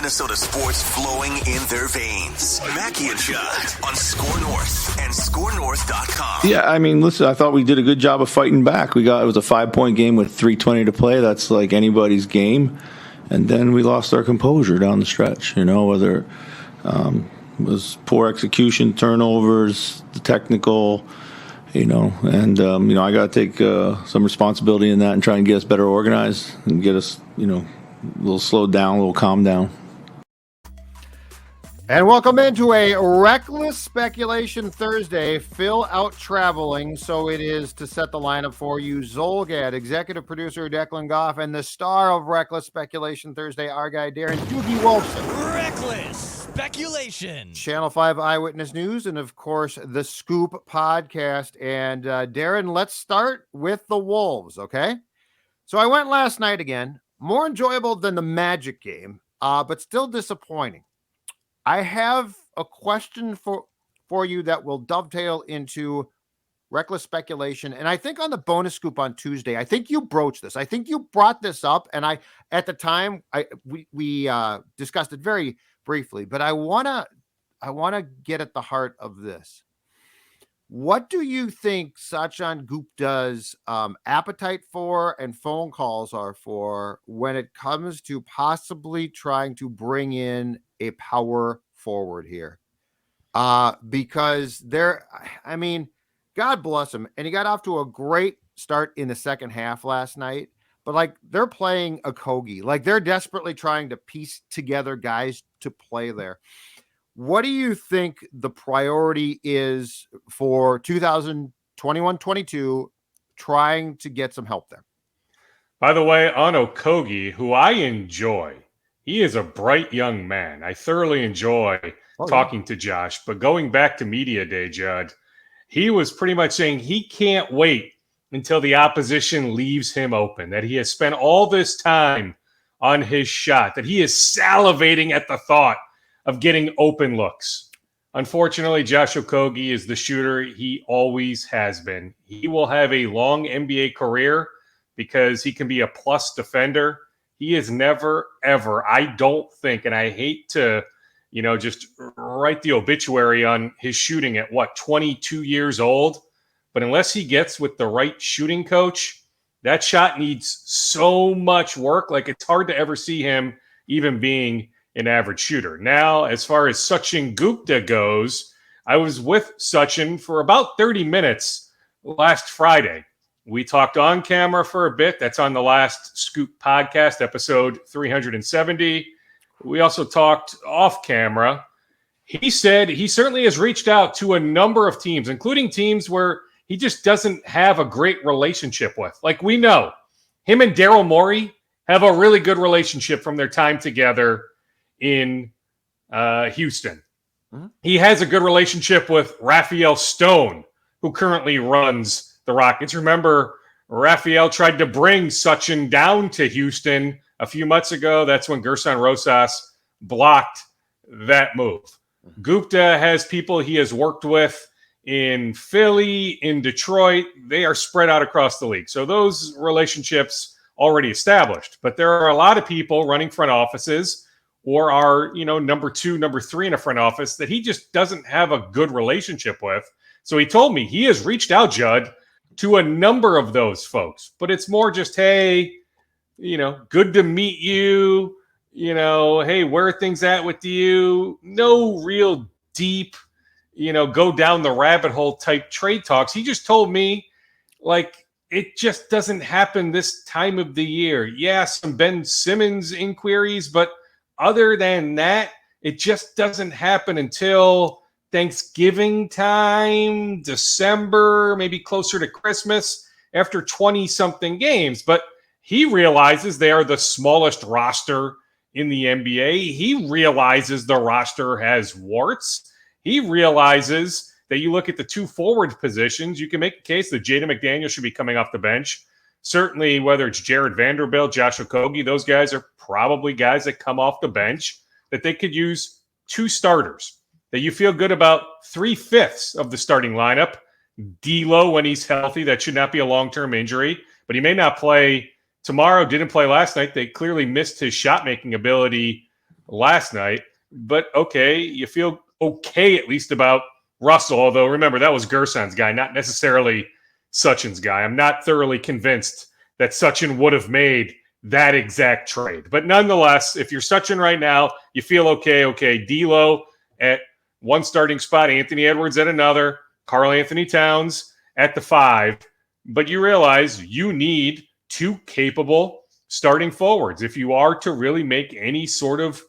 Minnesota sports flowing in their veins. Mackey and Judd on Score North and ScoreNorth.com. Yeah, I mean, listen, I thought we did a good job of fighting back. It was a 5-point game with 3:20 to play. That's like anybody's game. And then we lost our composure down the stretch, whether it was poor execution, turnovers, the technical, and I got to take some responsibility in that and try and get us better organized and get us, a little slowed down, a little calmed down. And welcome into a Reckless Speculation Thursday. Phil out traveling, so it is to set the lineup for you. Zolgad, executive producer Declan Goff, and the star of Reckless Speculation Thursday, our guy Darren Doogie Wolfson. Reckless Speculation. Channel 5 Eyewitness News, and of course, the Scoop podcast. And Darren, let's start with the Wolves, okay? So I went last night again. More enjoyable than the Magic game, but still disappointing. I have a question for you that will dovetail into Reckless Speculation. And I think on the bonus scoop on Tuesday, I think you broached this. I think you brought this up. And at the time, we discussed it very briefly, but I want to get at the heart of this. What do you think Sachin Gupta's appetite for and phone calls are for when it comes to possibly trying to bring in a power forward here? Because God bless him. And he got off to a great start in the second half last night, but they're playing Okogie. They're desperately trying to piece together guys to play there. What do you think the priority is for 2021-22 trying to get some help there? By the way, on Okogie, who I enjoy, he is a bright young man. I thoroughly enjoy talking to Josh. But going back to media day, Judd, he was pretty much saying he can't wait until the opposition leaves him open, that he has spent all this time on his shot, that he is salivating at the thought of getting open looks. Unfortunately, Josh Okogie is the shooter he always has been. He will have a long NBA career because he can be a plus defender. He is never, ever, I don't think, and I hate to, just write the obituary on his shooting at 22 years old. But unless he gets with the right shooting coach, that shot needs so much work. It's hard to ever see him even being an average shooter. Now, as far as Sachin Gupta goes, I was with Sachin for about 30 minutes last Friday. We talked on camera for a bit. That's on the last Scoop podcast, episode 370. We also talked off camera. He said he certainly has reached out to a number of teams, including teams where he just doesn't have a great relationship with. We know him and Daryl Morey have a really good relationship from their time together in Houston. Mm-hmm. He has a good relationship with Raphael Stone, who currently runs the Rockets. Remember, Raphael tried to bring Sachin down to Houston a few months ago. That's when Gerson Rosas blocked that move. Mm-hmm. Gupta has people he has worked with in Philly, in Detroit. They are spread out across the league. So those relationships already established. But there are a lot of people running front offices or are, number 2, number 3 in a front office that he just doesn't have a good relationship with. So he told me he has reached out, Judd, to a number of those folks. But it's more just, hey, good to meet you. Hey, where are things at with you? No real deep, go down the rabbit hole type trade talks. He just told me, it just doesn't happen this time of the year. Yeah, some Ben Simmons inquiries, but other than that, it just doesn't happen until Thanksgiving time, December, maybe closer to Christmas, after 20-something games. But he realizes they are the smallest roster in the NBA. He realizes the roster has warts. He realizes that you look at the 2 forward positions, you can make a case that Jaden McDaniels should be coming off the bench. Certainly, whether it's Jared Vanderbilt, Josh Okogie, those guys are probably guys that come off the bench that they could use 2 starters, that you feel good about 3/5 of the starting lineup. D'Lo, when he's healthy, that should not be a long-term injury, but he may not play tomorrow, didn't play last night. They clearly missed his shot-making ability last night. But okay, you feel okay at least about Russell, although remember, that was Gerson's guy, not necessarily Sachin's guy. I'm not thoroughly convinced that Sachin would have made that exact trade. But nonetheless, if you're Sachin right now, you feel okay. Okay, D'Lo at one starting spot, Anthony Edwards at another, Karl-Anthony Towns at the 5. But you realize you need 2 capable starting forwards if you are to really make any sort of,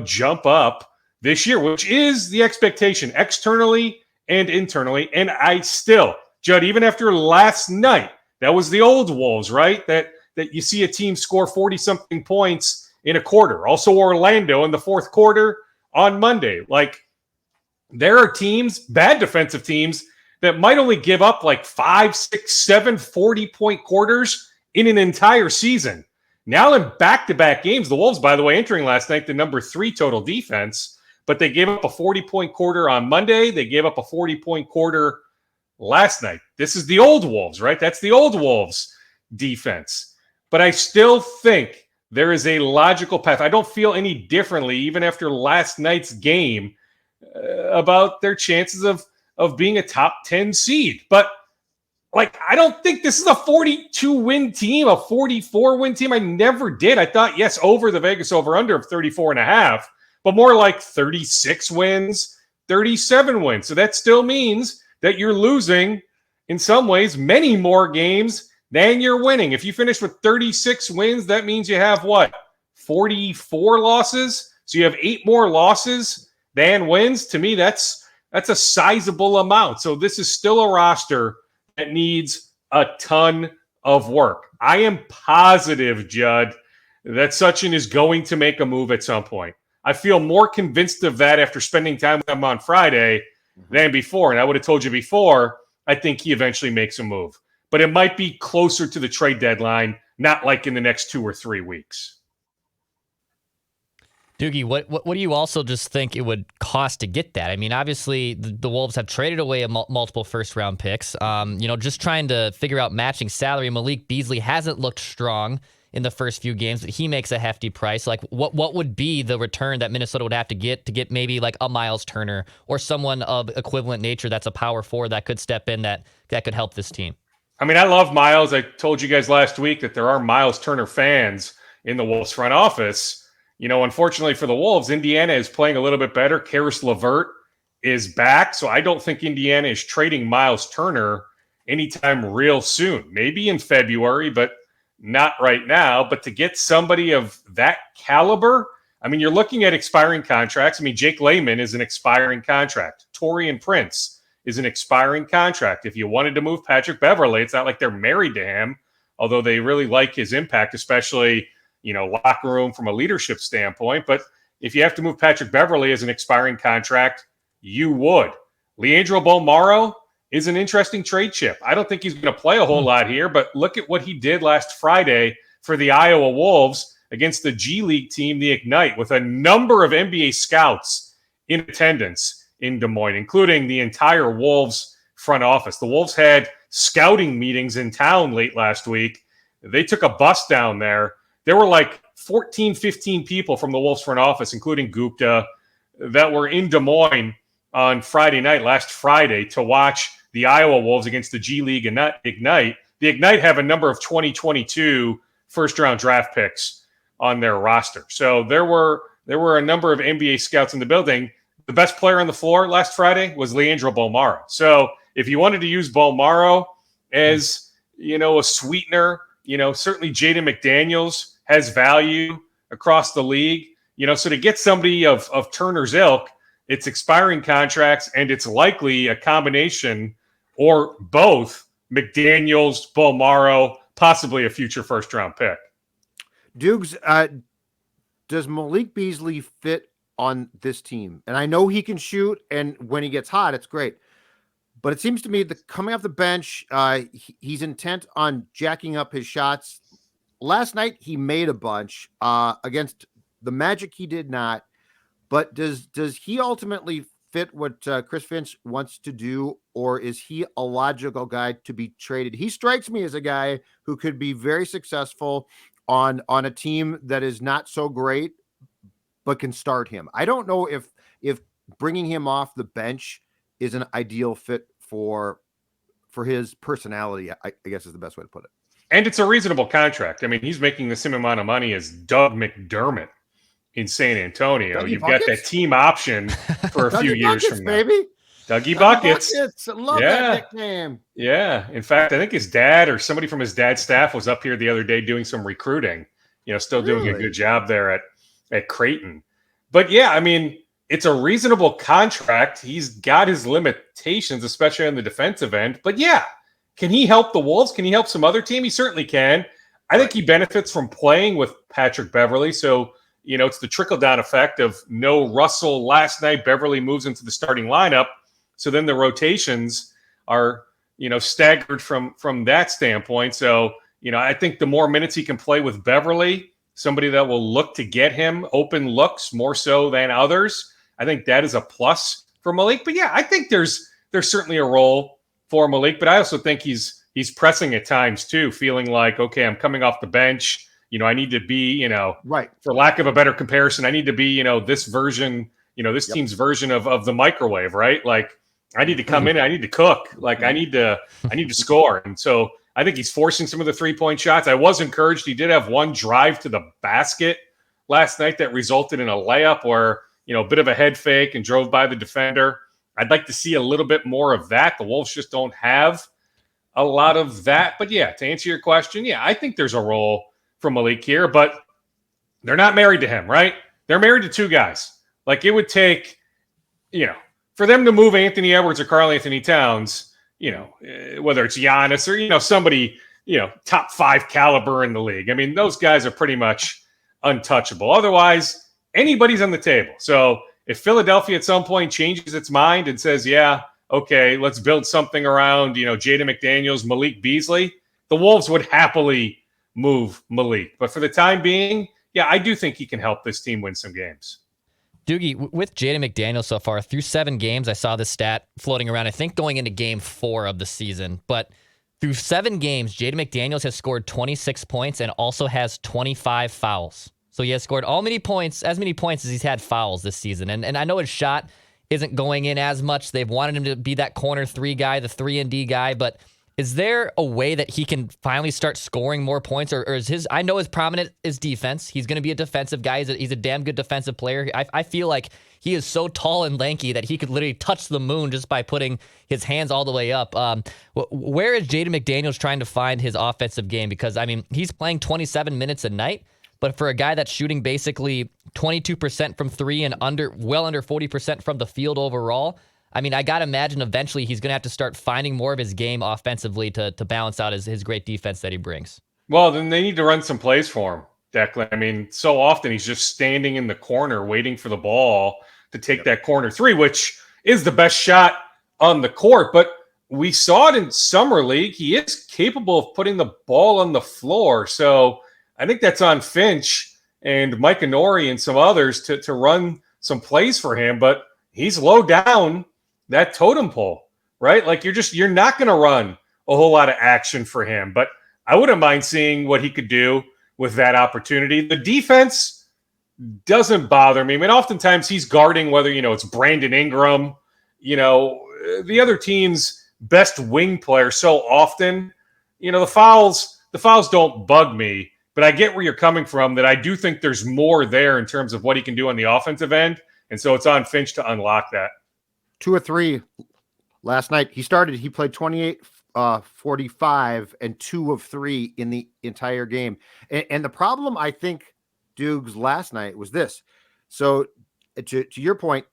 jump up this year, which is the expectation externally and internally. And I still, Judd, even after last night, that was the old Wolves, right? That you see a team score 40-something points in a quarter. Also Orlando in the fourth quarter on Monday. Like, there are teams, bad defensive teams, that might only give up like 5, 6, 7 40-point quarters in an entire season. Now in back-to-back games, the Wolves, by the way, entering last night, the number 3 total defense, but they gave up a 40-point quarter on Monday. They gave up a 40-point quarter last night. This is the old Wolves, right? That's the old Wolves defense. But I still think there is a logical path. I don't feel any differently, even after last night's game, about their chances of being a top 10 seed. But I don't think this is a 42-win team, a 44-win team. I never did. I thought, yes, over the Vegas over-under of 34.5, but more like 36 wins, 37 wins. So that still means that you're losing, in some ways, many more games than you're winning. If you finish with 36 wins, that means you have, 44 losses? So you have 8 more losses than wins. To me, that's a sizable amount. So this is still a roster that needs a ton of work. I am positive, Judd, that Sachin is going to make a move at some point. I feel more convinced of that after spending time with him on Friday than before. And I would have told you before, I think he eventually makes a move. But it might be closer to the trade deadline, not like in the next 2 or 3 weeks. Doogie, what do you also just think it would cost to get that? I mean, obviously, the Wolves have traded away multiple first-round picks. Just trying to figure out matching salary. Malik Beasley hasn't looked strong in the first few games, but he makes a hefty price. Like, what would be the return that Minnesota would have to get maybe like a Miles Turner or someone of equivalent nature that's a power forward that could step in that could help this team? I mean, I love Miles. I told you guys last week that there are Miles Turner fans in the Wolves front office. Unfortunately for the Wolves, Indiana is playing a little bit better. Karis LeVert is back, so I don't think Indiana is trading Miles Turner anytime real soon. Maybe in February, but not right now. But to get somebody of that caliber, I mean, you're looking at expiring contracts. I mean, Jake Layman is an expiring contract. Taurean Prince is an expiring contract. If you wanted to move Patrick Beverley, it's not like they're married to him, although they really like his impact, especially locker room from a leadership standpoint. But if you have to move Patrick Beverley as an expiring contract, you would. Leandro Bolmaro is an interesting trade chip. I don't think he's going to play a whole lot here, but look at what he did last Friday for the Iowa Wolves against the G League team, the Ignite, with a number of NBA scouts in attendance in Des Moines, including the entire Wolves front office. The Wolves had scouting meetings in town late last week. They took a bus down there. There were like 14, 15 people from the Wolves front office, including Gupta, that were in Des Moines on Friday night, last Friday, to watch the Iowa Wolves against the G League and Ignite. The Ignite have a number of 2022 first-round draft picks on their roster. So there were a number of NBA scouts in the building. The best player on the floor last Friday was Leandro Bolmaro. So if you wanted to use Bolmaro as, a sweetener, certainly Jaden McDaniels has value across the league. So to get somebody of Turner's ilk, it's expiring contracts, and it's likely a combination or both McDaniels, Bolmaro, possibly a future first-round pick. Dukes, does Malik Beasley fit on this team? And I know he can shoot, and when he gets hot, it's great. But it seems to me that coming off the bench, he's intent on jacking up his shots. Last night, he made a bunch against the Magic. He did not. But does he ultimately fit what Chris Finch wants to do, or is he a logical guy to be traded? He strikes me as a guy who could be very successful on a team that is not so great, but can start him. I don't know if bringing him off the bench is an ideal fit for his personality, I guess is the best way to put it. And it's a reasonable contract. I mean, he's making the same amount of money as Doug McDermott in San Antonio. Dougie You've Buckets? got that team option for a few Dougie years Buckets, from now. baby. Dougie Buckets. I love that nickname. Yeah. In fact, I think his dad or somebody from his dad's staff was up here the other day doing some recruiting, still doing a good job there at Creighton. But yeah, I mean, it's a reasonable contract. He's got his limitations, especially on the defensive end. But yeah, can he help the Wolves? Can he help some other team? He certainly can. I think he benefits from playing with Patrick Beverley. So, it's the trickle-down effect of no Russell last night. Beverley moves into the starting lineup. So then the rotations are, staggered from that standpoint. So, I think the more minutes he can play with Beverley, somebody that will look to get him open looks more so than others, I think that is a plus for Malik. But yeah, I think there's certainly a role for Malik, but I also think he's pressing at times too, feeling like, okay, I'm coming off the bench. I need to be, right. For lack of a better comparison, I need to be, this version, this team's version of the microwave, right? Like I need to come in, I need to cook, like I need to score. And so I think he's forcing some of the 3-point shots. I was encouraged. He did have one drive to the basket last night that resulted in a layup where, a bit of a head fake and drove by the defender. I'd like to see a little bit more of that. The Wolves just don't have a lot of that. But yeah, to answer your question, yeah, I think there's a role for Malik here, but they're not married to him, right? They're married to two guys. Like it would take, for them to move Anthony Edwards or Karl-Anthony Towns, whether it's Giannis or, somebody, top 5 caliber in the league. I mean, those guys are pretty much untouchable. Otherwise, anybody's on the table. So if Philadelphia at some point changes its mind and says, yeah, okay, let's build something around, Jaden McDaniels, Malik Beasley, the Wolves would happily move Malik. But for the time being, yeah, I do think he can help this team win some games. Doogie, with Jaden McDaniels so far, through 7 games, I saw this stat floating around, I think going into game 4 of the season. But through 7 games, Jaden McDaniels has scored 26 points and also has 25 fouls. So he has scored as many points as he's had fouls this season. And I know his shot isn't going in as much. They've wanted him to be that corner 3 guy, the 3-and-D guy. But is there a way that he can finally start scoring more points? Or is his, I know his prominent is defense. He's going to be a defensive guy. He's a damn good defensive player. I feel like he is so tall and lanky that he could literally touch the moon just by putting his hands all the way up. Where is Jaden McDaniels trying to find his offensive game? Because, I mean, he's playing 27 minutes a night. But for a guy that's shooting basically 22% from 3 and well under 40% from the field overall, I mean, I got to imagine eventually he's going to have to start finding more of his game offensively to balance out his great defense that he brings. Well, then they need to run some plays for him, Declan. I mean, so often he's just standing in the corner waiting for the ball to take that corner 3, which is the best shot on the court. But we saw it in Summer League. He is capable of putting the ball on the floor. So I think that's on Finch and Mike Inori and some others to run some plays for him. But he's low down that totem pole, right? Like you're not going to run a whole lot of action for him. But I wouldn't mind seeing what he could do with that opportunity. The defense doesn't bother me. I mean, oftentimes he's guarding whether, it's Brandon Ingram, the other team's best wing player so often. The fouls don't bug me. But I get where you're coming from, that I do think there's more there in terms of what he can do on the offensive end. And so it's on Finch to unlock that. 2 of 3 last night. He played 28, 45 and 2 of 3 in the entire game. And the problem, I think, Dukes, last night was this. So to your point,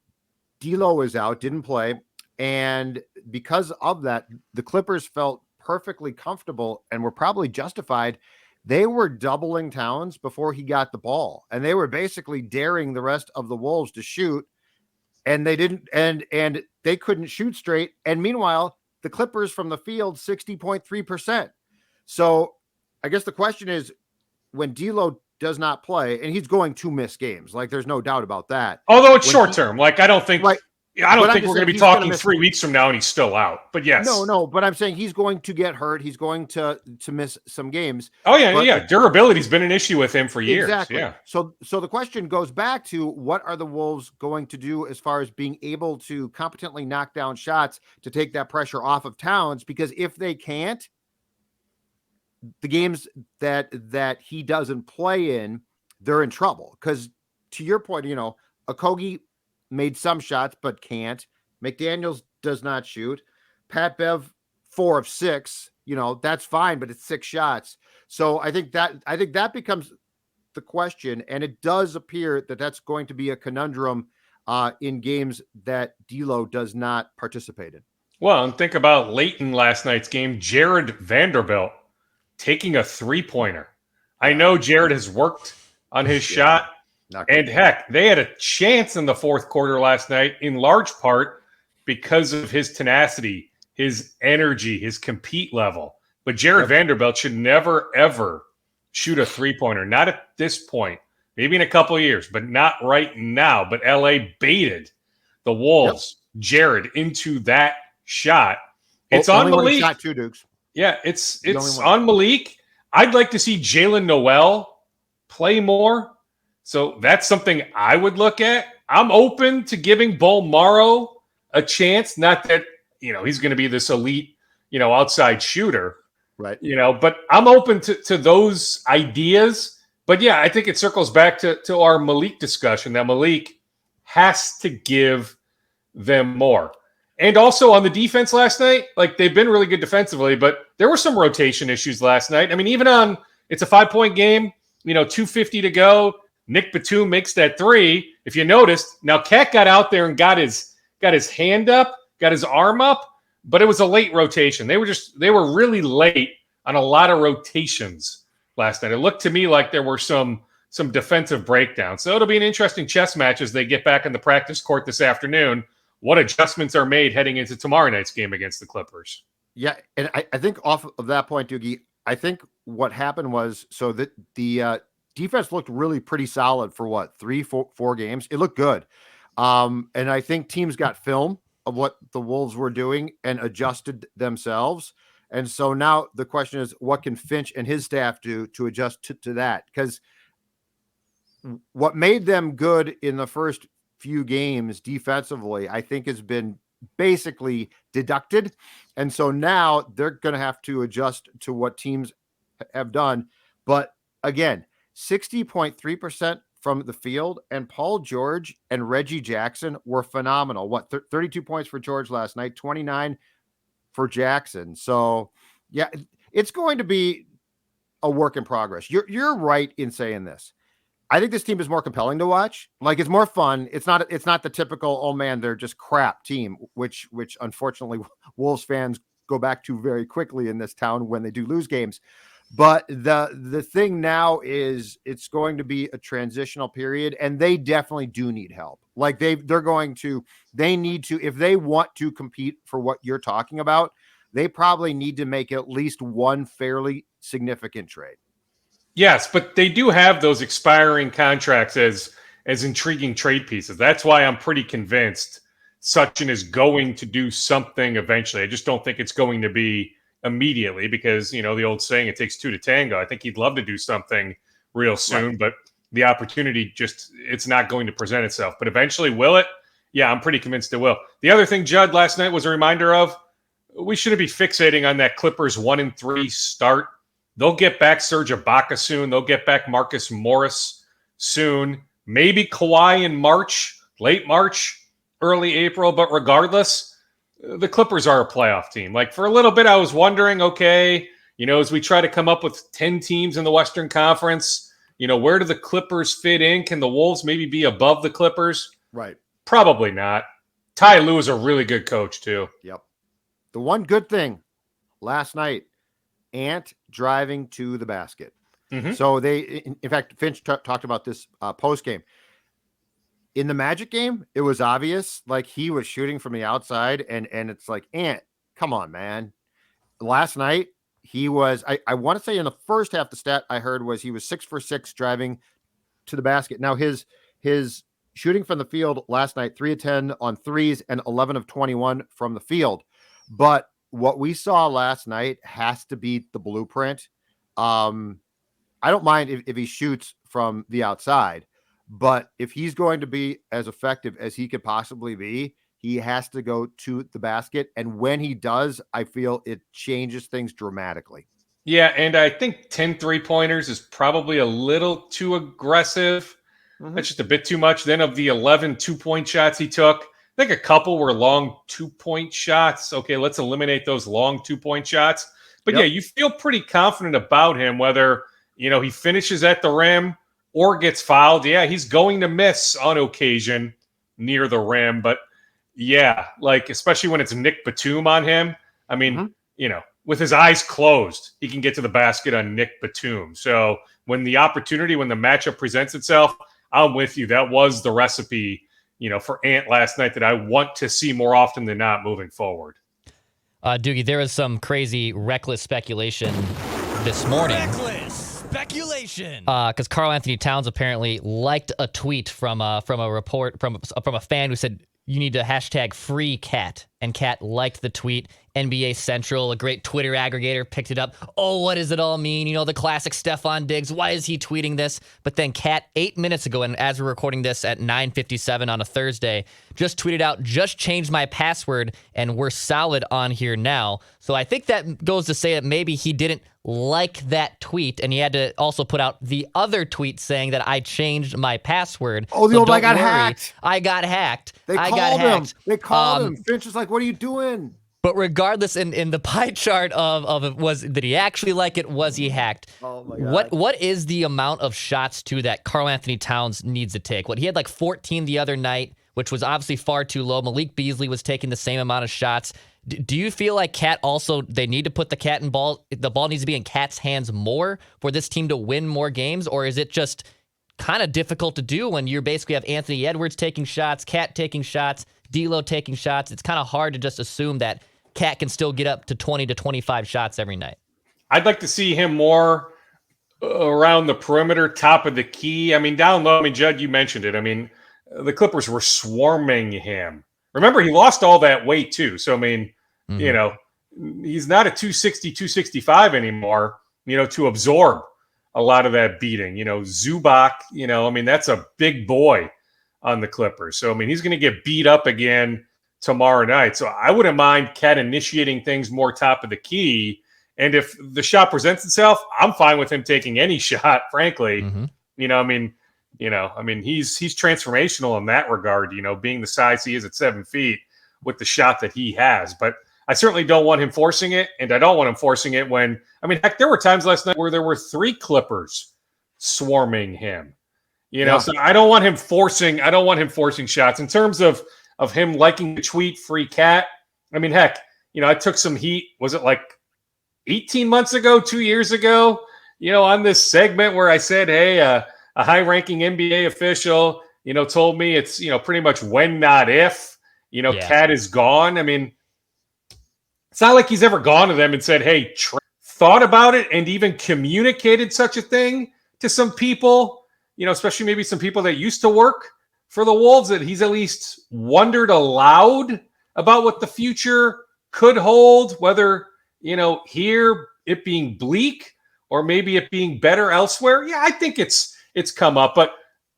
D'Lo is out, didn't play. And because of that, the Clippers felt perfectly comfortable and were probably justified. They were doubling Towns before he got the ball, and they were basically daring the rest of the Wolves to shoot, and they didn't, and they couldn't shoot straight. And meanwhile, the Clippers from the field, 60.3%. So I guess the question is, when D'Lo does not play, and he's going to miss games, like there's no doubt about that. Although it's short term, like I don't think Yeah, I don't think we're going to be talking 3 weeks from now and he's still out. But yes. No, but I'm saying he's going to get hurt. He's going to miss some games. Oh, yeah. Durability's been an issue with him for years. Exactly. Yeah. So the question goes back to, what are the Wolves going to do as far as being able to competently knock down shots to take that pressure off of Towns? Because if they can't, the games that he doesn't play in, they're in trouble. Because to your point, Okogie made some shots, but can't. McDaniels does not shoot. Pat Bev, 4 of 6. That's fine, but it's 6 shots. So I think that becomes the question, and it does appear that that's going to be a conundrum in games that D'Lo does not participate in. Well, and think about late in last night's game, Jared Vanderbilt taking a 3-pointer. I know Jared has worked on his shot. And heck, they had a chance in the fourth quarter last night, in large part because of his tenacity, his energy, his compete level. But Jared Vanderbilt should never, ever shoot a 3-pointer. Not at this point. Maybe in a couple of years, but not right now. But LA baited the Wolves, Jared, into that shot. It's on Malik. Shot 2, Dukes. Yeah, it's on Malik. I'd like to see Jalen Noel play more. So that's something I would look at. I'm open to giving Bull Morrow a chance. Not that, he's going to be this elite, outside shooter. Right. But I'm open to those ideas. But yeah, I think it circles back to our Malik discussion that Malik has to give them more. And also on the defense last night, they've been really good defensively, but there were some rotation issues last night. I mean, even on, it's a 5-point game, 2:50 to go. Nick Batum makes that 3. If you noticed, now KAT got out there and got his hand up, got his arm up, but it was a late rotation. They were really late on a lot of rotations last night. It looked to me like there were some defensive breakdowns. So it'll be an interesting chess match as they get back in the practice court this afternoon. What adjustments are made heading into tomorrow night's game against the Clippers? Yeah, and I think off of that point, Doogie, I think what happened was, so that the defense looked really pretty solid for 3-4 games. It looked good. And I think teams got film of what the Wolves were doing and adjusted themselves. And so now the question is, what can Finch and his staff do to adjust to that? Because what made them good in the first few games defensively, I think, has been basically deducted. And so now they're going to have to adjust to what teams have done. But again, 60.3% from the field, and Paul George and Reggie Jackson were phenomenal. 32 points for George last night, 29 for Jackson. So yeah, it's going to be a work in progress. You're right in saying this. I think this team is more compelling to watch. It's more fun. It's not the typical, oh man, they're just crap team, which unfortunately Wolves fans go back to very quickly in this town when they do lose games. But the thing now is it's going to be a transitional period, and they definitely do need help. They need to, if they want to compete for what you're talking about, they probably need to make at least one fairly significant trade. Yes, but they do have those expiring contracts as intriguing trade pieces. That's why I'm pretty convinced Sutton is going to do something eventually. I just don't think it's going to be immediately because, the old saying, it takes 2 to tango. I think he'd love to do something real soon, right, but the opportunity it's not going to present itself. But eventually, will it? Yeah, I'm pretty convinced it will. The other thing Judd last night was a reminder of, we shouldn't be fixating on that Clippers 1-3 start. They'll get back Serge Ibaka soon. They'll get back Marcus Morris soon. Maybe Kawhi in March, late March, early April. But regardless, the Clippers are a playoff team. For a little bit, I was wondering, okay, as we try to come up with 10 teams in the Western Conference, where do the Clippers fit in? Can the Wolves maybe be above the Clippers? Right. Probably not. Ty Lue is a really good coach, too. Yep. The one good thing last night, Ant driving to the basket. Mm-hmm. So in fact, Finch talked about this post game. In the Magic game, it was obvious, he was shooting from the outside, and it's Ant, come on, man. Last night, he was, I want to say in the first half, the stat I heard was he was 6 for 6 driving to the basket. Now his shooting from the field last night, 3 of 10 on threes and 11 of 21 from the field. But what we saw last night has to be the blueprint. I don't mind if he shoots from the outside, but if he's going to be as effective as he could possibly be, he has to go to the basket. And when he does, I feel it changes things dramatically. Yeah, and I think 10 3-pointers is probably a little too aggressive. That's just a bit too much. Then of the 11 2-point shots he took, I think a couple were long 2-point shots. Okay, let's eliminate those long 2-point shots. But yeah, you feel pretty confident about him, whether, he finishes at the rim or gets fouled. Yeah, he's going to miss on occasion near the rim. But yeah, like, especially when it's Nick Batum on him. I mean, with his eyes closed, he can get to the basket on Nick Batum. So when the matchup presents itself, I'm with you. That was the recipe, for Ant last night that I want to see more often than not moving forward. Doogie, there was some crazy reckless speculation this morning. Reckless speculation. Because Karl-Anthony Towns apparently liked a tweet from a report from a fan who said, you need to hashtag free KAT. And KAT liked the tweet. NBA Central, a great Twitter aggregator, picked it up. Oh, what does it all mean? The classic Stephon Diggs. Why is he tweeting this? But then KAT 8 minutes ago, and as we're recording this at 9:57 on a Thursday, just tweeted out, just changed my password, and we're solid on here now. So I think that goes to say that maybe he didn't like that tweet, and he had to also put out the other tweet saying that I changed my password. Oh, the old I got hacked. I got hacked. They called him. They called him. Finch is like, what are you doing? But regardless, in the pie chart of it, was did he actually like it? Was he hacked? Oh my God. What is the amount of shots that Karl-Anthony Towns needs to take? He had like 14 the other night, which was obviously far too low. Malik Beasley was taking the same amount of shots. Do you feel like KAT also, they need to put the ball needs to be in KAT's hands more for this team to win more games? Or is it just kind of difficult to do when you basically have Anthony Edwards taking shots, KAT taking shots, D'Lo taking shots? It's kind of hard to just assume that KAT can still get up to 20 to 25 shots every night. I'd like to see him more around the perimeter, top of the key. I mean, down low, Judd, you mentioned it. I mean, the Clippers were swarming him. Remember, he lost all that weight too. So, he's not a 260, 265 anymore, to absorb a lot of that beating. Zubac, that's a big boy on the Clippers. So, he's going to get beat up again tomorrow night. So I wouldn't mind KAT initiating things more top of the key. And if the shot presents itself, I'm fine with him taking any shot, frankly. He's transformational in that regard, being the size he is at 7 feet with the shot that he has. But I certainly don't want him forcing it. And I don't want him forcing it when, heck, there were times last night where there were 3 Clippers swarming him, so I don't want him forcing shots in terms of him liking the tweet free KAT. Heck, I took some heat. Was it like 18 months ago, 2 years ago, on this segment where I said, hey, a high-ranking NBA official, told me it's, pretty much when, not if, KAT is gone. It's not like he's ever gone to them and said, hey, thought about it and even communicated such a thing to some people, especially maybe some people that used to work for the Wolves, that he's at least wondered aloud about what the future could hold, whether, here it being bleak or maybe it being better elsewhere. Yeah, I think it's come up, but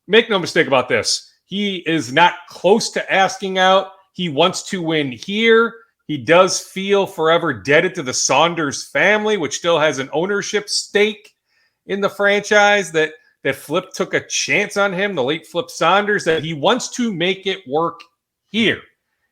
make no mistake about this. He is not close to asking out. He wants to win here. He does feel forever indebted to the Saunders family, which still has an ownership stake in the franchise, that Flip took a chance on him, the late Flip Saunders, that he wants to make it work here.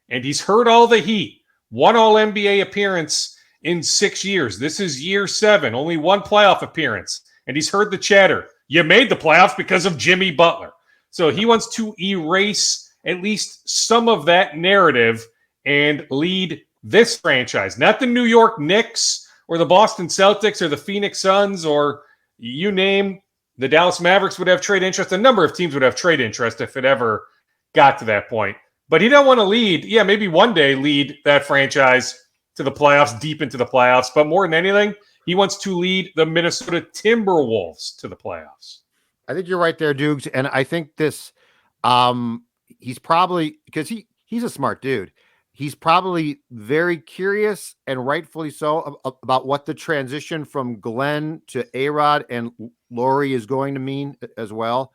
And he's heard all the heat. One All-NBA appearance in 6 years. This is year 7, only one playoff appearance. And he's heard the chatter. You made the playoffs because of Jimmy Butler. So he wants to erase at least some of that narrative and lead this franchise, not the New York Knicks or the Boston Celtics or the Phoenix Suns or you name. The Dallas Mavericks would have trade interest. A number of teams would have trade interest if it ever got to that point. But he don't want to lead. Yeah, maybe one day lead that franchise to the playoffs, deep into the playoffs. But more than anything, he wants to lead the Minnesota Timberwolves to the playoffs. I think you're right there, Dukes. And I think this He's probably, because he's a smart dude. He's probably very curious, and rightfully so, about what the transition from Glenn to A-Rod and Laurie is going to mean as well.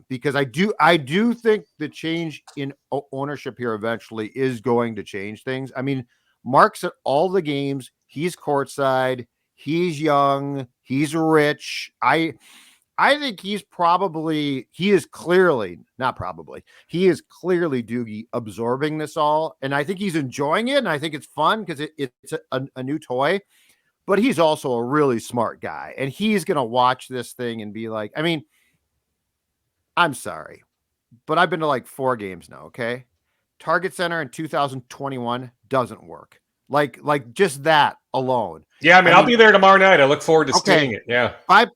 Because I do think the change in ownership here eventually is going to change things. I mean, Mark's at all the games. He's courtside. He's young. He's rich. I think he is clearly Doogie absorbing this all. And I think he's enjoying it. And I think it's fun because it's a new toy, but he's also a really smart guy. And he's going to watch this thing and be like, I mean, I'm sorry, but I've been to like 4 games now. Okay. Target Center in 2021 doesn't work. Like just that alone. Yeah, I mean, I'll be there tomorrow night. I look forward to seeing it. Yeah. By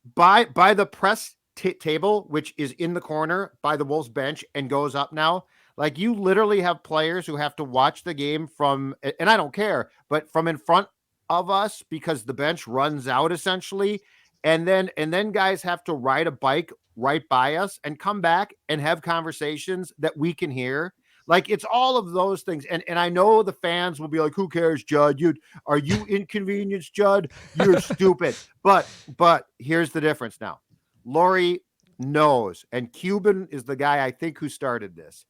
the press table, which is in the corner by the Wolves bench and goes up now. Like, you literally have players who have to watch the game from, and I don't care, but from in front of us, because the bench runs out essentially. And then guys have to ride a bike right by us and come back and have conversations that we can hear. Like, it's all of those things. And I know the fans will be like, who cares, Judd? Are you inconvenienced, Judd? You're stupid. But here's the difference now. Laurie knows, and Cuban is the guy I think who started this.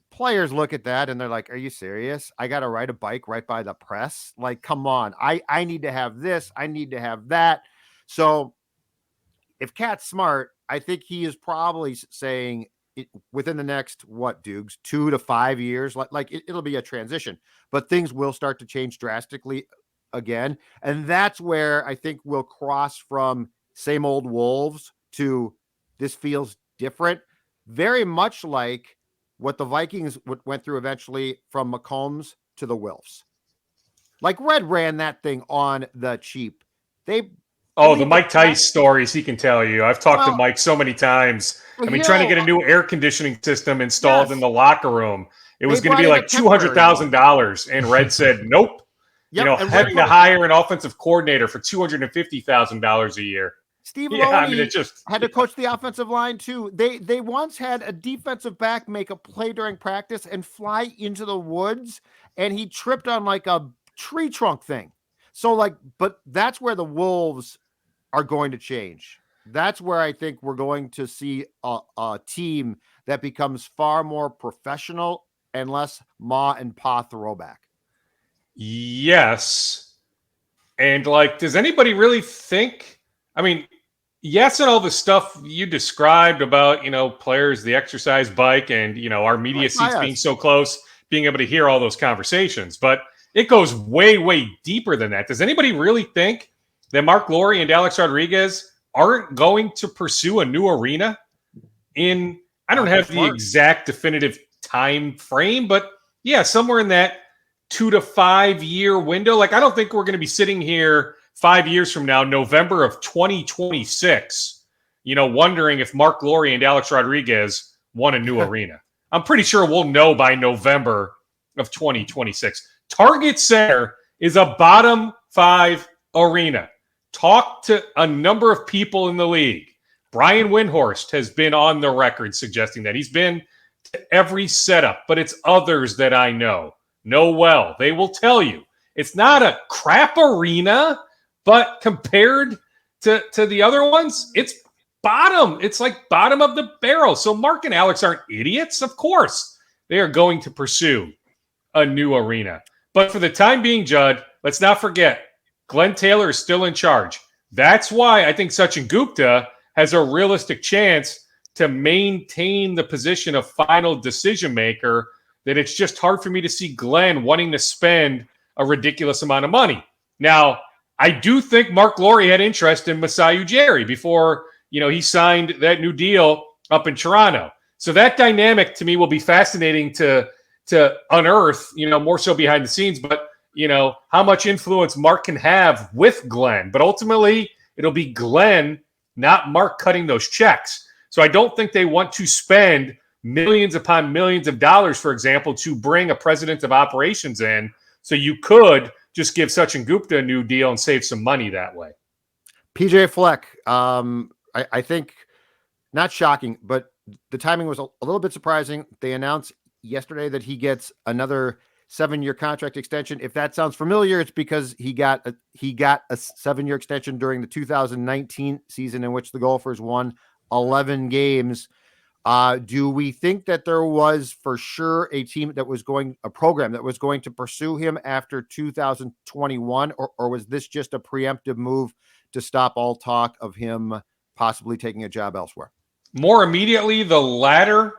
Players look at that and they're like, are you serious? I got to ride a bike right by the press? Like, come on. I need to have this. I need to have that. So if KAT's smart, I think he is probably saying, within the next, Dukes, 2 to 5 years, it'll be a transition, but things will start to change drastically again. And that's where I think we'll cross from same old Wolves to this feels different, very much like what the Vikings went through eventually from McCombs to the Wilfs. Like, Red ran that thing on the cheap. The Mike Tice stories he can tell you. I've talked to Mike so many times. I mean, trying to get a new air conditioning system installed in the locker room. It was going to be like $200,000. And Red said, nope. Yep, having to hire an offensive coordinator for $250,000 a year. Steve Loney had to coach the offensive line too. They once had a defensive back make a play during practice and fly into the woods, and he tripped on like a tree trunk thing. So but that's where the Wolves are going to change. That's where I think we're going to see a team that becomes far more professional and less ma and pa throwback. Yes. And does anybody really think, I mean, yes, and all the stuff you described about, players, the exercise bike, and, our media seats being so close, being able to hear all those conversations. But it goes way, way deeper than that. Does anybody really think that Mark Laurie and Alex Rodriguez aren't going to pursue a new arena I don't have the exact definitive time frame, but yeah, somewhere in that 2 to 5 year window. I don't think we're going to be sitting here 5 years from now, November of 2026, wondering if Mark Laurie and Alex Rodriguez won a new arena. I'm pretty sure we'll know by November of 2026. Target Center is a bottom 5 arena. Talk to a number of people in the league. Brian Windhorst has been on the record suggesting that. He's been to every setup, but it's others that I know well. They will tell you it's not a crap arena, but compared to the other ones, it's bottom. It's like bottom of the barrel. So Mark and Alex aren't idiots. Of course, they are going to pursue a new arena. But for the time being, Judd, let's not forget, Glenn Taylor is still in charge. That's why I think Sachin Gupta has a realistic chance to maintain the position of final decision maker, that it's just hard for me to see Glenn wanting to spend a ridiculous amount of money. Now, I do think Mark Laurie had interest in Masai Ujiri before, he signed that new deal up in Toronto. So that dynamic to me will be fascinating to unearth, more so behind the scenes, but how much influence Mark can have with Glenn. But ultimately, it'll be Glenn, not Mark, cutting those checks. So I don't think they want to spend millions upon millions of dollars, for example, to bring a president of operations in. So you could just give Sachin Gupta a new deal and save some money that way. PJ Fleck, I think, not shocking, but the timing was a little bit surprising. They announced yesterday that he gets another 7-year contract extension. If that sounds familiar, it's because he got a 7-year extension during the 2019 season in which the Gophers won 11 games. Do we think that there was for sure a program that was going to pursue him after 2021, or was this just a preemptive move to stop all talk of him possibly taking a job elsewhere? More immediately, the latter,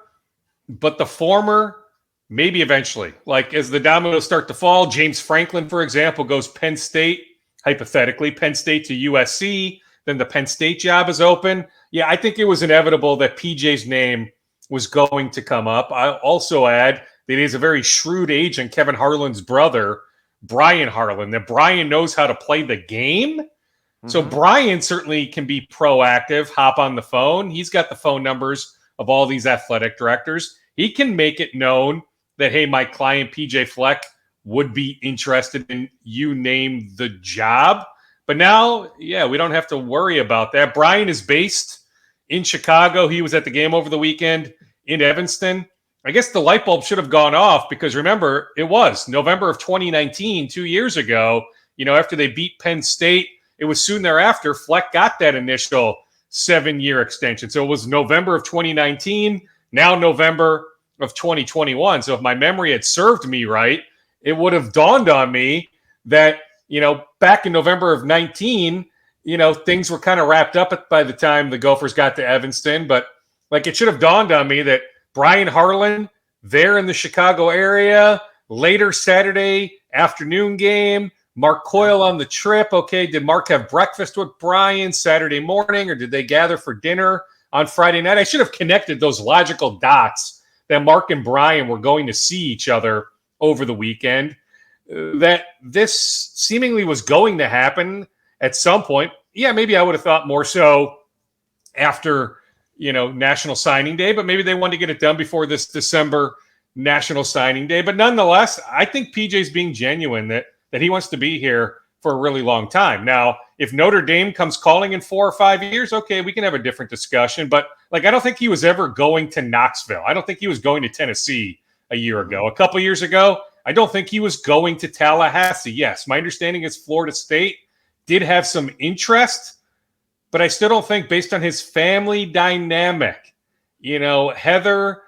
but the former, maybe eventually. Like as the dominoes start to fall, James Franklin, for example, goes Penn State, hypothetically, Penn State to USC. Then the Penn State job is open. Yeah, I think it was inevitable that PJ's name was going to come up. I'll also add that he's a very shrewd agent, Kevin Harlan's brother, Brian Harlan, that Brian knows how to play the game. Mm-hmm. So Brian certainly can be proactive, hop on the phone. He's got the phone numbers of all these athletic directors. He can make it known that, hey, my client, PJ Fleck, would be interested in you name the job. But now, yeah, we don't have to worry about that. Brian is based in Chicago. He was at the game over the weekend in Evanston. I guess the light bulb should have gone off because, remember, it was November of 2019, 2 years ago. After they beat Penn State, it was soon thereafter Fleck got that initial 7-year extension. So it was November of 2019, now November of 2021. So if my memory had served me right, it would have dawned on me that back in November of 19, things were kind of wrapped up by the time the Gophers got to Evanston. But it should have dawned on me that Brian Harlan there in the Chicago area, later Saturday afternoon game, Mark Coyle on the trip. Okay, did Mark have breakfast with Brian Saturday morning, or did they gather for dinner on Friday night? I should have connected those logical dots that Mark and Brian were going to see each other over the weekend. That this seemingly was going to happen at some point. Yeah, maybe I would have thought more so after, National Signing Day, but maybe they wanted to get it done before this December National Signing Day. But nonetheless, I think PJ's being genuine that he wants to be here for a really long time. Now, if Notre Dame comes calling in 4 or 5 years, okay, we can have a different discussion. But I don't think he was ever going to Knoxville. I don't think he was going to Tennessee a year ago. A couple years ago, I don't think he was going to Tallahassee. Yes, my understanding is Florida State did have some interest, but I still don't think, based on his family dynamic, Heather,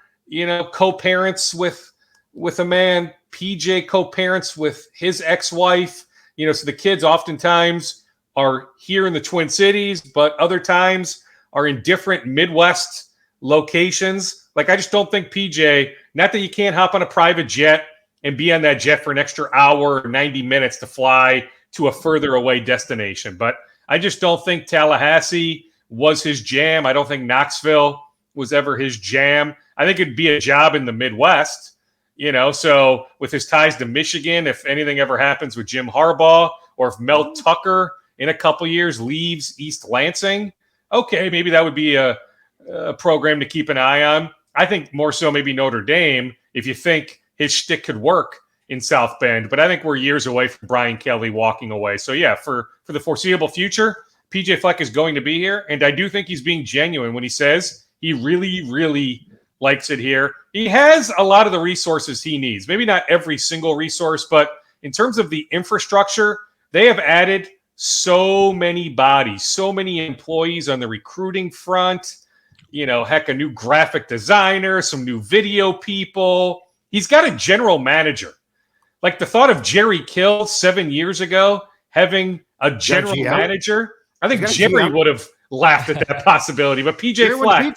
co-parents with a man, PJ co-parents with his ex-wife, so the kids oftentimes are here in the Twin Cities, but other times are in different Midwest locations. I just don't think PJ, not that you can't hop on a private jet and be on that jet for an extra hour or 90 minutes to fly to a further away destination. But I just don't think Tallahassee was his jam. I don't think Knoxville was ever his jam. I think it'd be a job in the Midwest, so with his ties to Michigan, if anything ever happens with Jim Harbaugh, or if Mel Tucker in a couple years leaves East Lansing, okay, maybe that would be a program to keep an eye on. I think more so maybe Notre Dame, if you think his shtick could work in South Bend. But I think we're years away from Brian Kelly walking away. So, yeah, for the foreseeable future, PJ Fleck is going to be here. And I do think he's being genuine when he says he really, really likes it here. He has a lot of the resources he needs. Maybe not every single resource, but in terms of the infrastructure, they have added so many bodies, so many employees on the recruiting front. A new graphic designer, some new video people. He's got a general manager. The thought of Jerry Kill 7 years ago having a general manager, I think Jerry would have laughed at that possibility. But PJ Fleck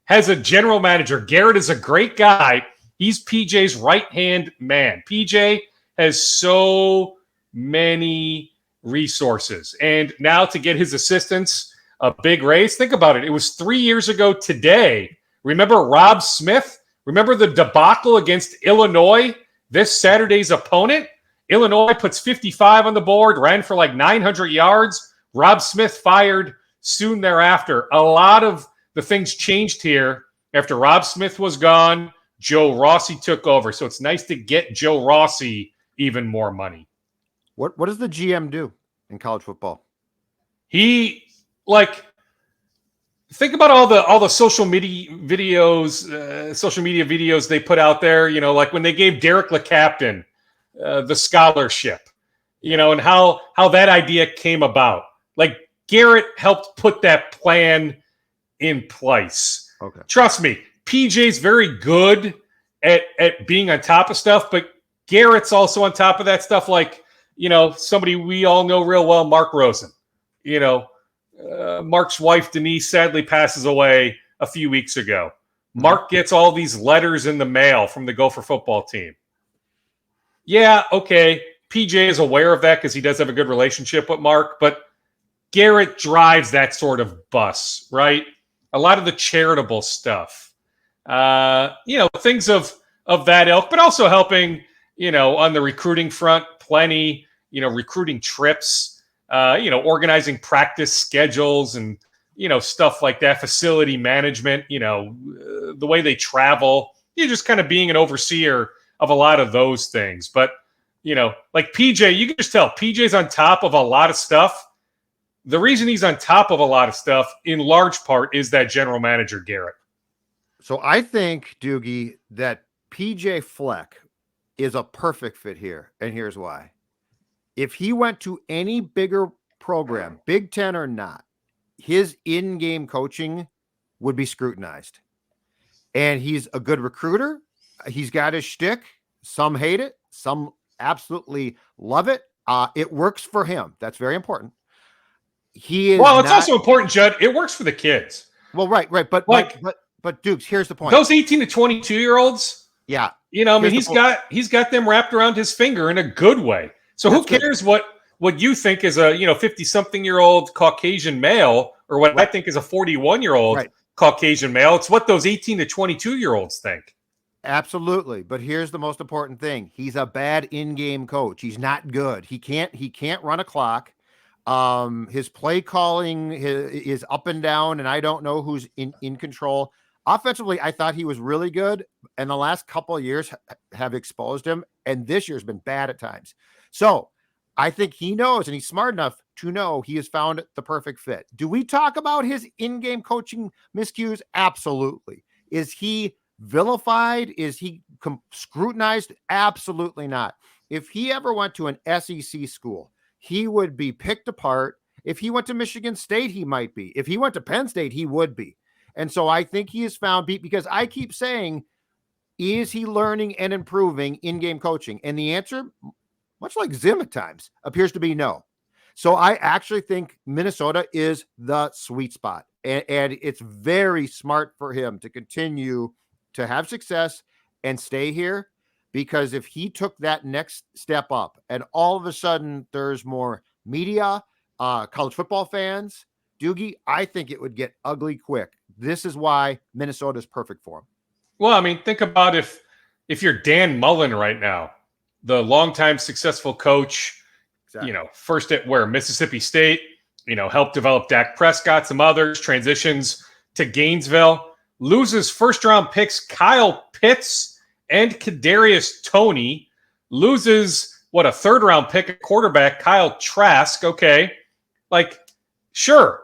has a general manager. Garrett is a great guy. He's PJ's right-hand man. PJ has so many resources. And now to get his assistants a big raise, think about it. It was 3 years ago today. Remember Rob Smith? Remember the debacle against Illinois, this Saturday's opponent? Illinois puts 55 on the board, ran for 900 yards. Rob Smith fired soon thereafter. A lot of the things changed here after Rob Smith was gone. Joe Rossi took over. So it's nice to get Joe Rossi even more money. What does the GM do in college football? He, think about all the social media videos they put out there. Like when they gave Derek LeCaptain the scholarship, and how that idea came about. Like Garrett helped put that plan in place. Okay. Trust me, PJ's very good at being on top of stuff, but Garrett's also on top of that stuff. Like, somebody we all know real well, Mark Rosen. Mark's wife, Denise, sadly passes away a few weeks ago. Mark gets all these letters in the mail from the Gopher football team. Yeah, okay. PJ is aware of that because he does have a good relationship with Mark, but Garrett drives that sort of bus, right? A lot of the charitable stuff. Things of that ilk, but also helping, on the recruiting front, plenty, recruiting trips, organizing practice schedules and, stuff like that, facility management, the way they travel, just kind of being an overseer of a lot of those things. But, like PJ, you can just tell PJ's on top of a lot of stuff. The reason he's on top of a lot of stuff in large part is that general manager, Garrett. So I think, Doogie, that PJ Fleck is a perfect fit here. And here's why. If he went to any bigger program, Big Ten or not, his in-game coaching would be scrutinized. And he's a good recruiter. He's got his shtick. Some hate it. Some absolutely love it. It works for him. That's very important. It's also important, Judd. It works for the kids. Well, right. But Dukes, here's the point. Those 18 to 22-year-olds. Yeah. He's got them wrapped around his finger in a good way. So who cares what you think is a 50-something-year-old Caucasian male or what I think is a 41-year-old Caucasian male? It's what those 18 to 22-year-olds think. Absolutely. But here's the most important thing. He's a bad in-game coach. He's not good. He can't run a clock. His play calling is up and down, and I don't know who's in control. Offensively, I thought he was really good, and the last couple of years have exposed him, and this year's been bad at times. So I think he knows, and he's smart enough to know he has found the perfect fit. Do we talk about his in-game coaching miscues? Absolutely. Is he vilified? Is he scrutinized? Absolutely not. If he ever went to an SEC school, he would be picked apart. If he went to Michigan State, he might be. If he went to Penn State, he would be. And so I think he has found, because I keep saying, is he learning and improving in-game coaching? And the answer, much like Zim at times, appears to be no. So I actually think Minnesota is the sweet spot. And it's very smart for him to continue to have success and stay here, because if he took that next step up and all of a sudden there's more media, college football fans, Doogie, I think it would get ugly quick. This is why Minnesota is perfect for him. Well, I mean, think about if you're Dan Mullen right now, the longtime successful coach, Exactly. First at Mississippi State, helped develop Dak Prescott, some others, transitions to Gainesville, loses first-round picks Kyle Pitts and Kadarius Toney, loses, a third-round pick at quarterback, Kyle Trask, okay. Like, sure,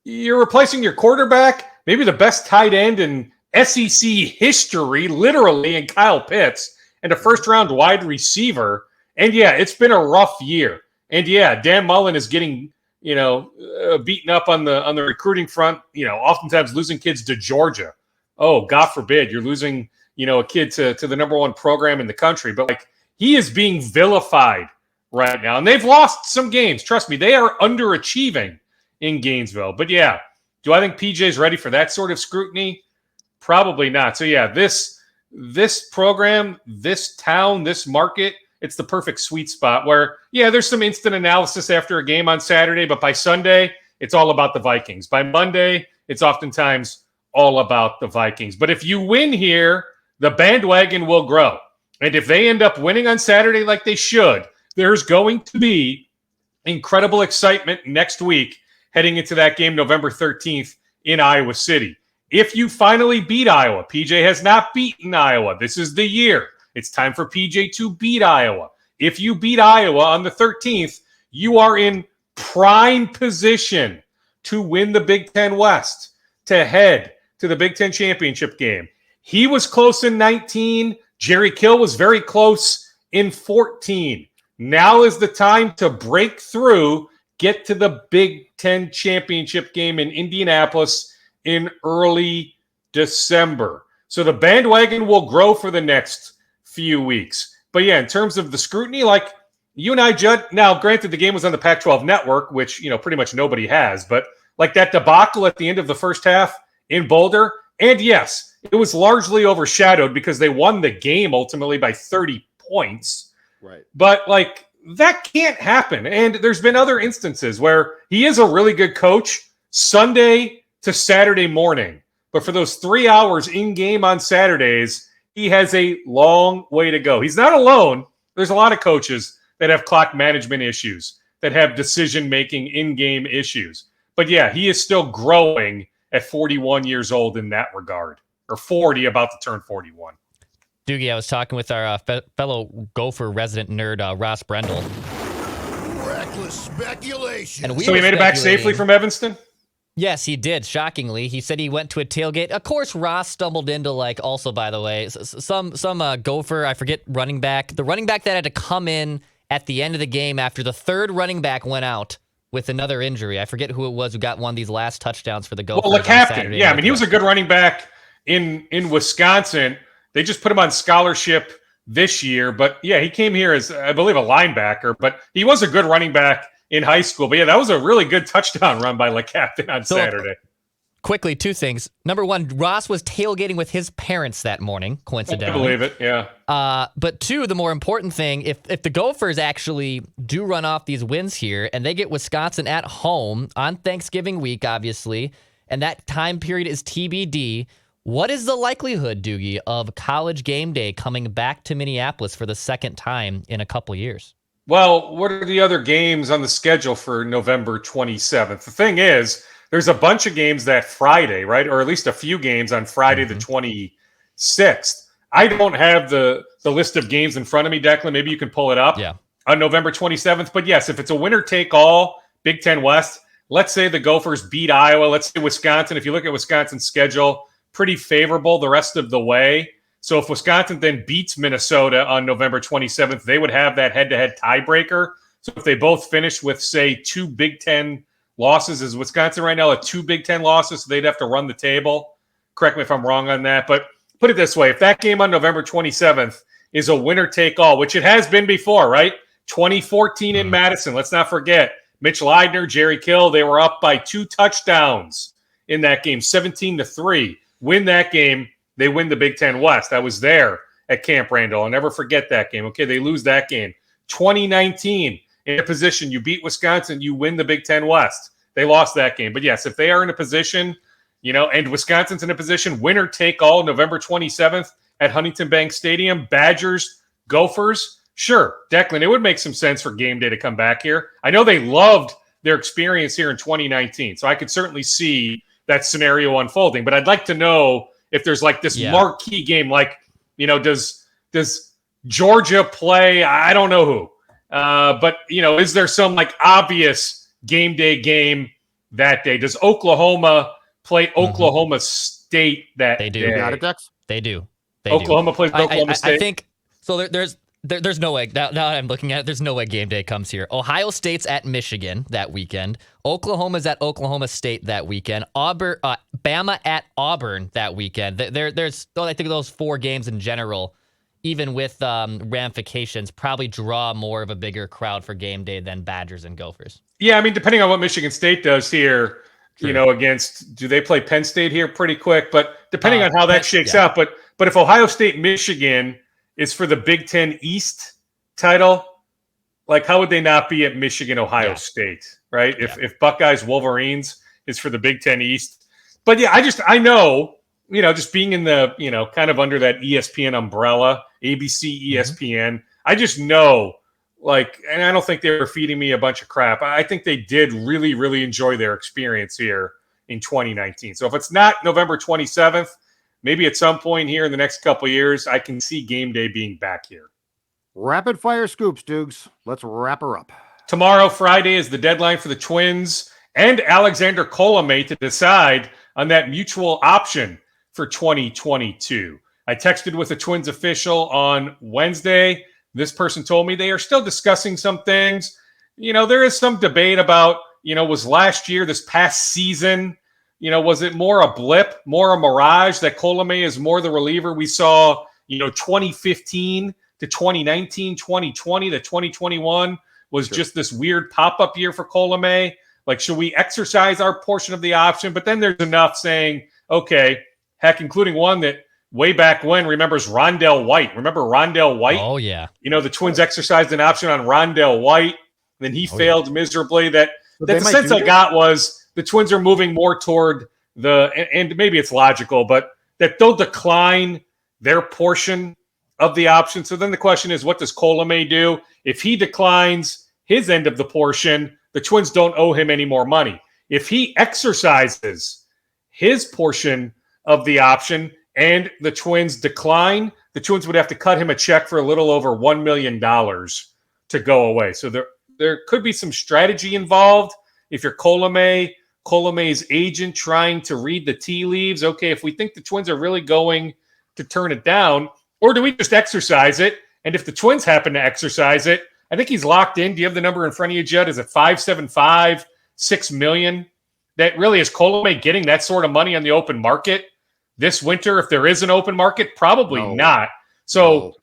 you're replacing your quarterback, maybe the best tight end in SEC history, literally, in Kyle Pitts, and a first-round wide receiver. And, yeah, it's been a rough year. And, yeah, Dan Mullen is getting, beaten up on the recruiting front, oftentimes losing kids to Georgia. Oh, God forbid, you're losing, a kid to the number one program in the country. But, he is being vilified right now. And they've lost some games. Trust me, they are underachieving in Gainesville. But, yeah, do I think PJ's ready for that sort of scrutiny? Probably not. So, yeah, this program, this town, this market, it's the perfect sweet spot where, yeah, there's some instant analysis after a game on Saturday, but by Sunday, it's all about the Vikings. By Monday, it's oftentimes all about the Vikings. But if you win here, the bandwagon will grow. And if they end up winning on Saturday like they should, there's going to be incredible excitement next week heading into that game November 13th in Iowa City. If you finally beat Iowa, PJ has not beaten Iowa. This is the year. It's time for PJ to beat Iowa. If you beat Iowa on the 13th, you are in prime position to win the Big Ten West. to head to the Big Ten championship game. He was close in 19. Jerry Kill was very close in 14. Now is the time to break through, get to the Big Ten championship game in Indianapolis in early December. So the bandwagon will grow for the next few weeks. But yeah, in terms of the scrutiny, like you and I, Judd, now granted the game was on the Pac-12 network, which, pretty much nobody has, but like that debacle at the end of the first half in Boulder, and yes, it was largely overshadowed because they won the game ultimately by 30 points. Right. But like that can't happen. And there's been other instances where he is a really good coach Sunday to Saturday morning. But for those 3 hours in game on Saturdays, he has a long way to go. He's not alone. There's a lot of coaches that have clock management issues, that have decision-making in-game issues. But yeah, he is still growing at 41 years old in that regard, or 40, about to turn 41. Doogie, I was talking with our fellow Gopher resident nerd, Ross Brendel. Reckless speculation. So he made it back safely from Evanston? Yes, he did, shockingly. He said he went to a tailgate. Of course, Ross stumbled into, also, by the way, some Gopher, I forget, running back. The running back that had to come in at the end of the game after the third running back went out with another injury. I forget who it was who got one of these last touchdowns for the Gophers. Well, the captain. Yeah, I mean, he was a good running back in Wisconsin. They just put him on scholarship this year. But, yeah, he came here as, I believe, a linebacker. But he was a good running back in high school. But, yeah, that was a really good touchdown run by LeCaptain on Saturday. Quickly, two things. Number one, Ross was tailgating with his parents that morning, coincidentally. I believe it, yeah. But two, the more important thing, if the Gophers actually do run off these wins here and they get Wisconsin at home on Thanksgiving week, obviously, and that time period is TBD, what is the likelihood, Doogie, of College game day coming back to Minneapolis for the second time in a couple years? Well, what are the other games on the schedule for November 27th? The thing is, there's a bunch of games that Friday, right? Or at least a few games on Friday the 26th. I don't have the list of games in front of me, Declan. Maybe you can pull it up on November 27th. But yes, if it's a winner-take-all, Big Ten West, let's say the Gophers beat Iowa. Let's say Wisconsin. If you look at Wisconsin's schedule, pretty favorable the rest of the way. So if Wisconsin then beats Minnesota on November 27th, they would have that head-to-head tiebreaker. So if they both finish with, say, 2 Big Ten losses, is Wisconsin right now at 2 Big Ten losses, so they'd have to run the table. Correct me if I'm wrong on that. But put it this way, if that game on November 27th is a winner-take-all, which it has been before, right? 2014 in Madison, let's not forget. Mitch Leidner, Jerry Kill, they were up by 2 touchdowns in that game, 17-3. Win that game, they win the Big Ten West. I was there at Camp Randall. I'll never forget that game. Okay, they lose that game. 2019, in a position, you beat Wisconsin, you win the Big Ten West. They lost that game. But yes, if they are in a position, and Wisconsin's in a position, winner take all November 27th at Huntington Bank Stadium, Badgers, Gophers, sure, Declan, it would make some sense for game day to come back here. I know they loved their experience here in 2019, so I could certainly see that scenario unfolding. But I'd like to know if there's like this marquee game, like, does Georgia play? I don't know who. But, is there some like obvious game day game that day? Does Oklahoma play Oklahoma State that day? You got it, Dex? They do. Oklahoma plays Oklahoma State. I think so. There's no way. Now I'm looking at it. There's no way game day comes here. Ohio State's at Michigan that weekend. Oklahoma's at Oklahoma State that weekend. Bama at Auburn that weekend. There's I think those 4 games in general, even with ramifications, probably draw more of a bigger crowd for game day than Badgers and Gophers. Yeah, I mean, depending on what Michigan State does here, do they play Penn State here pretty quick? But depending on how that shakes out. But if Ohio State, Michigan is for the Big Ten East title, like how would they not be at Michigan, Ohio State, right? If Buckeyes, Wolverines is for the Big Ten East. But yeah, I know, just being in the, kind of under that ESPN umbrella, ABC, ESPN, I just know, and I don't think they were feeding me a bunch of crap. I think they did really, really enjoy their experience here in 2019. So if it's not November 27th, maybe at some point here in the next couple of years, I can see game day being back here. Rapid fire scoops, Dukes. Let's wrap her up. Tomorrow, Friday, is the deadline for the Twins and Alexander Colomé to decide on that mutual option for 2022. I texted with a Twins official on Wednesday. This person told me they are still discussing some things. There is some debate about, was last year, this past season, was it more a blip, more a mirage that Colomé is more the reliever we saw, 2015 to 2019, 2020, to 2021 was just this weird pop-up year for Colomé. Like, should we exercise our portion of the option? But then there's enough saying, okay, heck, including one that way back when remembers Rondell White. Remember Rondell White? Oh, yeah. The Twins exercised an option on Rondell White. Then he failed miserably. That the sense I got was the Twins are moving more toward and maybe it's logical, but that they'll decline their portion of the option. So then the question is, what does Colomé do? If he declines his end of the portion, the Twins don't owe him any more money. If he exercises his portion of the option and the Twins decline, the Twins would have to cut him a check for a little over $1 million to go away. So there could be some strategy involved. If you're Colomé's agent trying to read the tea leaves, okay, if we think the Twins are really going to turn it down, or do we just exercise it? And if the Twins happen to exercise it, I think he's locked in. Do you have the number in front of you, Judd? Is it $575, $6 million? That really is Colomé getting that sort of money on the open market this winter? If there is an open market, probably not. So,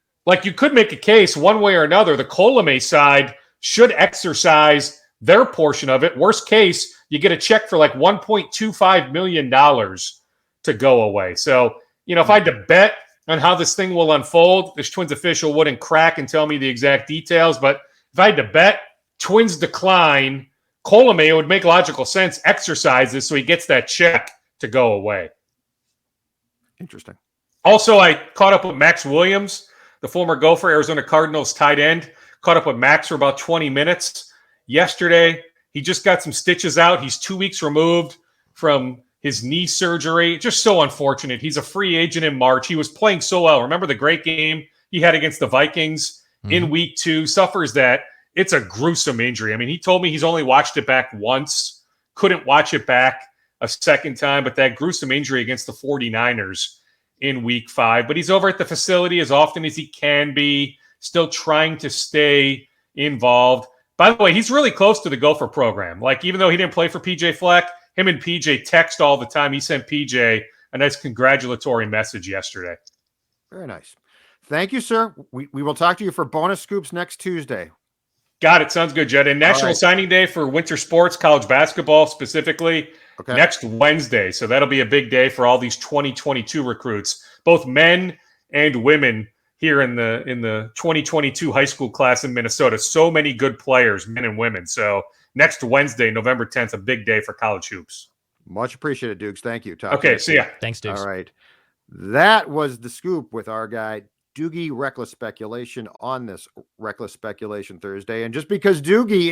you could make a case one way or another. The Colomé side should exercise their portion of it. Worst case, you get a check for like $1.25 million to go away. So, if I had to bet on how this thing will unfold, this Twins official wouldn't crack and tell me the exact details. But if I had to bet, Twins decline, Colomé, it would make logical sense, exercises so he gets that check to go away. Interesting. Also, I caught up with Max Williams, the former Gopher, Arizona Cardinals tight end. Caught up with Max for about 20 minutes yesterday. He just got some stitches out. He's 2 weeks removed from his knee surgery. Just so unfortunate. He's a free agent in March. He was playing so well. Remember the great game he had against the Vikings in week 2? Suffers that. It's a gruesome injury. I mean, he told me he's only watched it back once. Couldn't watch it back a second time. But that gruesome injury against the 49ers in week 5. But he's over at the facility as often as he can be. Still trying to stay involved. By the way, he's really close to the Gopher program. Like, even though he didn't play for PJ Fleck, him and PJ text all the time. He sent PJ a nice congratulatory message yesterday. Very nice. Thank you, sir. We will talk to you for bonus scoops next Tuesday. Got it. Sounds good, Judd. And National Signing Day for winter sports, college basketball specifically, next Wednesday. So that'll be a big day for all these 2022 recruits, both men and women here in the 2022 high school class in Minnesota. So many good players, men and women. So next Wednesday, November 10th, a big day for college hoops. Much appreciated, Dukes. Thank you. Okay, see ya. Thanks, Dukes. All right. That was the scoop with our guy, Doogie Reckless Speculation, on this Reckless Speculation Thursday. And just because Doogie